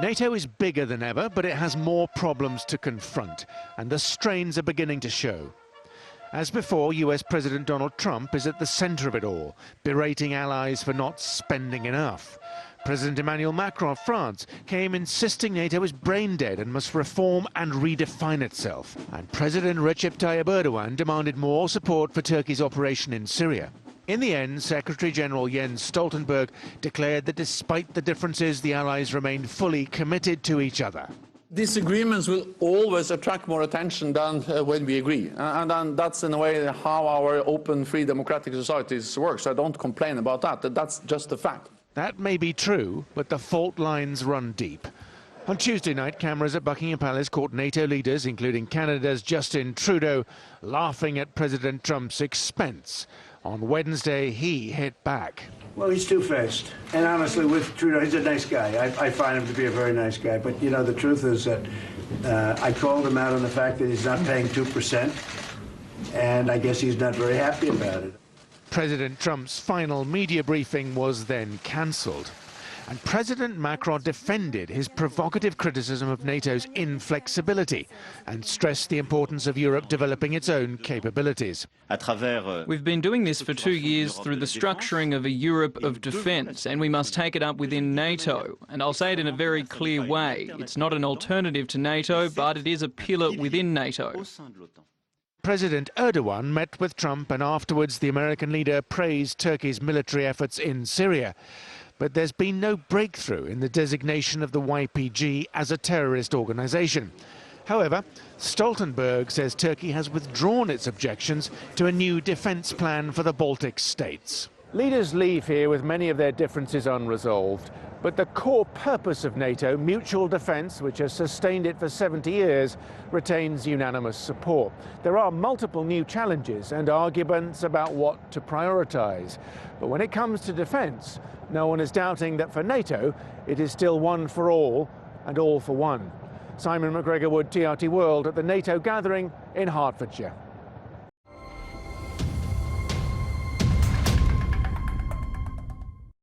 NATO is bigger than ever, but it has more problems to confront, and the strains are beginning to show. As before, US President Donald Trump is at the centre of it all, berating allies for not spending enough. President Emmanuel Macron of France came insisting NATO is brain dead and must reform and redefine itself. And President Recep Tayyip Erdogan demanded more support for Turkey's operation in Syria. In the end, Secretary-General Jens Stoltenberg declared that despite the differences, the allies remained fully committed to each other. Disagreements will always attract more attention than when we agree. And that's in a way how our open, free, democratic societies work. So I don't complain about that. That's just a fact. That may be true, but the fault lines run deep. On Tuesday night, cameras at Buckingham Palace caught NATO leaders, including Canada's Justin Trudeau, laughing at President Trump's expense. On Wednesday, he hit back. Well, he's two-faced. And honestly, with Trudeau, he's a nice guy. I find him to be a very nice guy. But, you know, the truth is that I called him out on the fact that he's not paying 2%. And I guess he's not very happy about it. President Trump's final media briefing was then cancelled. And President Macron defended his provocative criticism of NATO's inflexibility and stressed the importance of Europe developing its own capabilities. We've been doing this for 2 years through the structuring of a Europe of defence, and we must take it up within NATO. And I'll say it in a very clear way. It's not an alternative to NATO, but it is a pillar within NATO. President Erdogan met with Trump, and afterwards the American leader praised Turkey's military efforts in Syria. But there's been no breakthrough in the designation of the YPG as a terrorist organisation. However, Stoltenberg says Turkey has withdrawn its objections to a new defence plan for the Baltic states. Leaders leave here with many of their differences unresolved. But the core purpose of NATO, mutual defence, which has sustained it for 70 years, retains unanimous support. There are multiple new challenges and arguments about what to prioritise. But when it comes to defence, no one is doubting that for NATO, it is still one for all and all for one. Simon McGregor Wood, TRT World, at the NATO gathering in Hertfordshire.